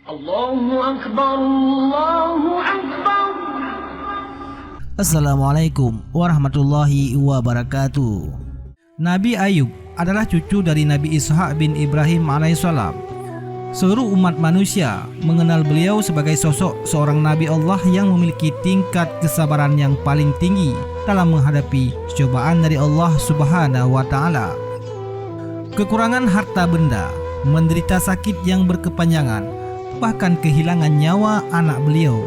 Allahu Akbar, Allahu Akbar. Assalamualaikum warahmatullahi wabarakatuh. Nabi Ayub adalah cucu dari Nabi Ishaq bin Ibrahim alaihissalam. Seluruh umat manusia mengenal beliau sebagai sosok seorang Nabi Allah yang memiliki tingkat kesabaran yang paling tinggi dalam menghadapi cobaan dari Allah Subhanahu wa Ta'ala. Kekurangan harta benda, menderita sakit yang berkepanjangan, bahkan kehilangan nyawa anak beliau.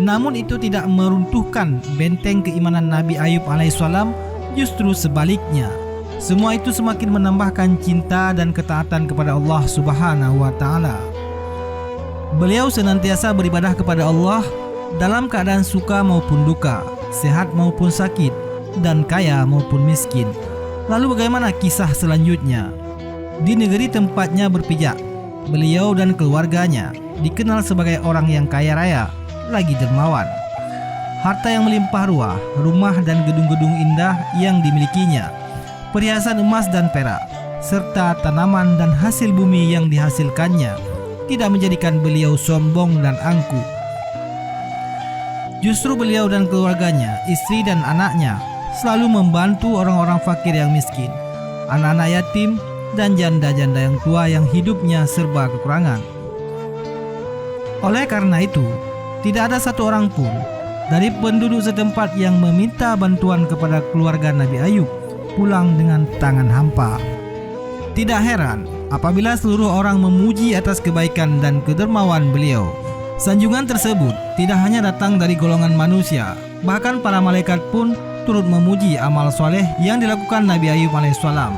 Namun itu tidak meruntuhkan benteng keimanan Nabi Ayub alaihissalam, justru sebaliknya. Semua itu semakin menambahkan cinta dan ketaatan kepada Allah Subhanahu wa Ta'ala. Beliau senantiasa beribadah kepada Allah dalam keadaan suka maupun duka, sehat maupun sakit, dan kaya maupun miskin. Lalu bagaimana kisah selanjutnya? Di negeri tempatnya berpijak, beliau dan keluarganya dikenal sebagai orang yang kaya raya, lagi dermawan. Harta yang melimpah ruah, rumah dan gedung-gedung indah yang dimilikinya, perhiasan emas dan perak, serta tanaman dan hasil bumi yang dihasilkannya tidak menjadikan beliau sombong dan angkuh. Justru beliau dan keluarganya, istri dan anaknya selalu membantu orang-orang fakir yang miskin, anak-anak yatim, dan janda-janda yang tua yang hidupnya serba kekurangan. Oleh karena itu, tidak ada satu orang pun dari penduduk setempat yang meminta bantuan kepada keluarga Nabi Ayub pulang dengan tangan hampa. Tidak heran apabila seluruh orang memuji atas kebaikan dan kedermawan beliau. Sanjungan tersebut tidak hanya datang dari golongan manusia, bahkan para malaikat pun turut memuji amal soleh yang dilakukan Nabi Ayub alaihissalam.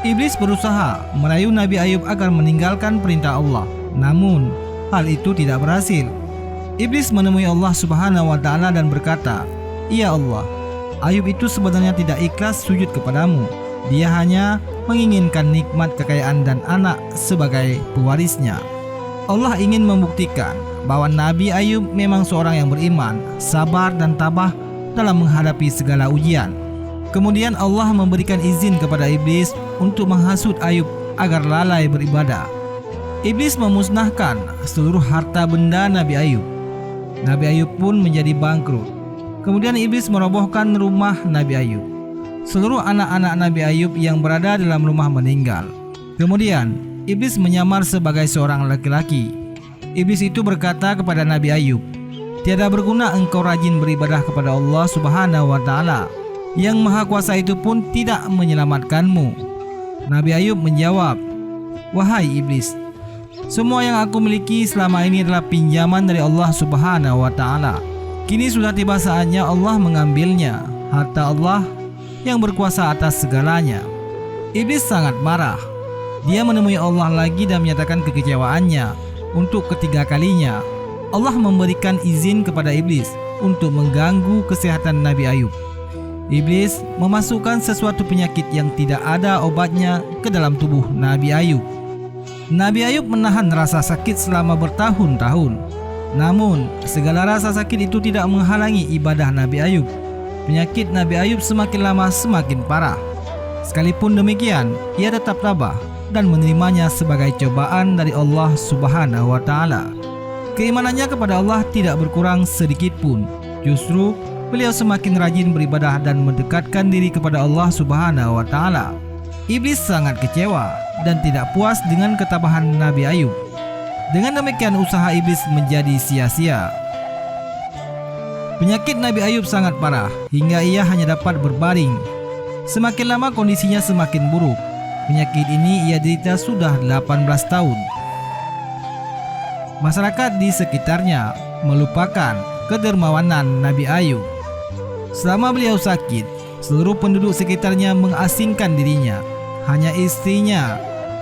Iblis berusaha merayu Nabi Ayub agar meninggalkan perintah Allah, namun hal itu tidak berhasil. Iblis menemui Allah Subhanahu wa Ta'ala dan berkata, "Ya Allah, Ayub itu sebenarnya tidak ikhlas sujud kepadamu. Dia hanya menginginkan nikmat kekayaan dan anak sebagai pewarisnya." Allah ingin membuktikan bahwa Nabi Ayub memang seorang yang beriman, sabar dan tabah dalam menghadapi segala ujian. Kemudian Allah memberikan izin kepada iblis untuk menghasut Ayub agar lalai beribadah. Iblis memusnahkan seluruh harta benda Nabi Ayub. Nabi Ayub pun menjadi bangkrut. Kemudian iblis merobohkan rumah Nabi Ayub. Seluruh anak-anak Nabi Ayub yang berada dalam rumah meninggal. Kemudian iblis menyamar sebagai seorang laki-laki. Iblis itu berkata kepada Nabi Ayub, "Tiada berguna engkau rajin beribadah kepada Allah Subhanahu wa Ta'ala. Yang Maha Kuasa itu pun tidak menyelamatkanmu." Nabi Ayub menjawab, "Wahai iblis, semua yang aku miliki selama ini adalah pinjaman dari Allah Subhanahu wa Ta'ala. Kini sudah tiba saatnya Allah mengambilnya, harta Allah yang berkuasa atas segalanya." Iblis sangat marah. Dia menemui Allah lagi dan menyatakan kekecewaannya. Untuk ketiga kalinya, Allah memberikan izin kepada iblis untuk mengganggu kesehatan Nabi Ayub. Iblis memasukkan sesuatu penyakit yang tidak ada obatnya ke dalam tubuh Nabi Ayub. Nabi Ayub menahan rasa sakit selama bertahun-tahun. Namun, segala rasa sakit itu tidak menghalangi ibadah Nabi Ayub. Penyakit Nabi Ayub semakin lama semakin parah. Sekalipun demikian, ia tetap tabah dan menerimanya sebagai cobaan dari Allah Subhanahu wa Ta'ala. Keimanannya kepada Allah tidak berkurang sedikit pun. Justru, beliau semakin rajin beribadah dan mendekatkan diri kepada Allah Subhanahu wa Ta'ala. Iblis sangat kecewa dan tidak puas dengan ketabahan Nabi Ayub. Dengan demikian usaha iblis menjadi sia-sia. Penyakit Nabi Ayub sangat parah hingga ia hanya dapat berbaring. Semakin lama kondisinya semakin buruk. Penyakit ini ia derita sudah 18 tahun. Masyarakat di sekitarnya melupakan kedermawanan Nabi Ayub. Selama beliau sakit, seluruh penduduk sekitarnya mengasingkan dirinya. Hanya istrinya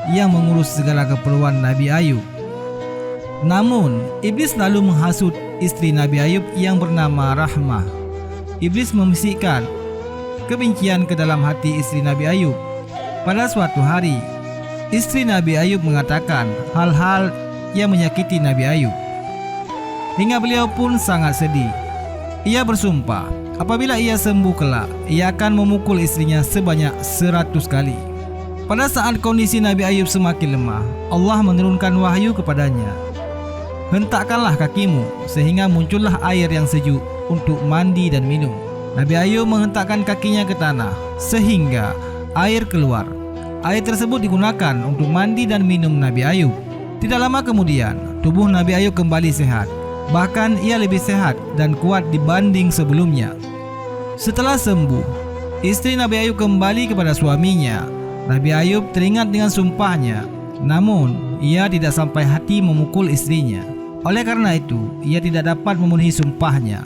yang mengurus segala keperluan Nabi Ayub. Namun, iblis lalu menghasut istri Nabi Ayub yang bernama Rahmah. Iblis membisikkan kebencian ke dalam hati istri Nabi Ayub. Pada suatu hari, istri Nabi Ayub mengatakan hal-hal yang menyakiti Nabi Ayub, hingga beliau pun sangat sedih. Ia bersumpah, apabila ia sembuh kelak, ia akan memukul istrinya sebanyak 100 kali. Pada saat kondisi Nabi Ayub semakin lemah, Allah menurunkan wahyu kepadanya. hentakkanlah kakimu sehingga muncullah air yang sejuk untuk mandi dan minum. Nabi Ayub menghentakkan kakinya ke tanah sehingga air keluar. Air tersebut digunakan untuk mandi dan minum Nabi Ayub. Tidak lama kemudian, tubuh Nabi Ayub kembali sehat. Bahkan ia lebih sehat dan kuat dibanding sebelumnya. Setelah sembuh, istri Nabi Ayub kembali kepada suaminya. Nabi Ayub teringat dengan sumpahnya, namun ia tidak sampai hati memukul istrinya. Oleh karena itu, ia tidak dapat memenuhi sumpahnya.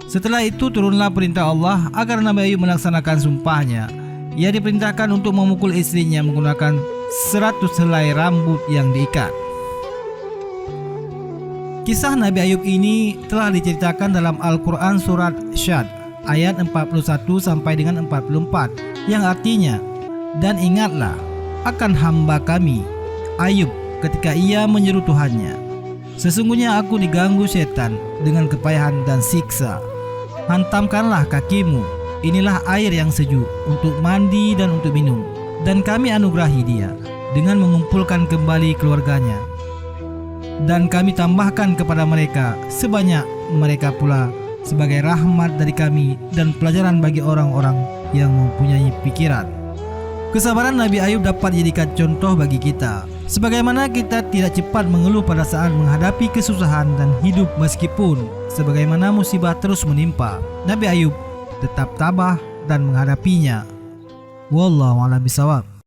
Setelah itu turunlah perintah Allah agar Nabi Ayub melaksanakan sumpahnya. Ia diperintahkan untuk memukul istrinya menggunakan 100 helai rambut yang diikat. Kisah Nabi Ayub ini telah diceritakan dalam Al-Quran surat Syad ayat 41 sampai dengan 44 yang artinya, dan ingatlah akan hamba kami Ayub ketika ia menyeru Tuhannya, sesungguhnya aku diganggu setan dengan kepayahan dan siksa. Hantamkanlah kakimu, inilah air yang sejuk untuk mandi dan untuk minum, dan kami anugerahi dia dengan mengumpulkan kembali keluarganya, dan kami tambahkan kepada mereka sebanyak mereka pula sebagai rahmat dari kami dan pelajaran bagi orang-orang yang mempunyai pikiran. Kesabaran Nabi Ayub dapat dijadikan contoh bagi kita. Sebagaimana kita tidak cepat mengeluh pada saat menghadapi kesusahan dan hidup meskipun sebagaimana musibah terus menimpa, Nabi Ayub tetap tabah dan menghadapinya. Wallahu a'lam bishawab.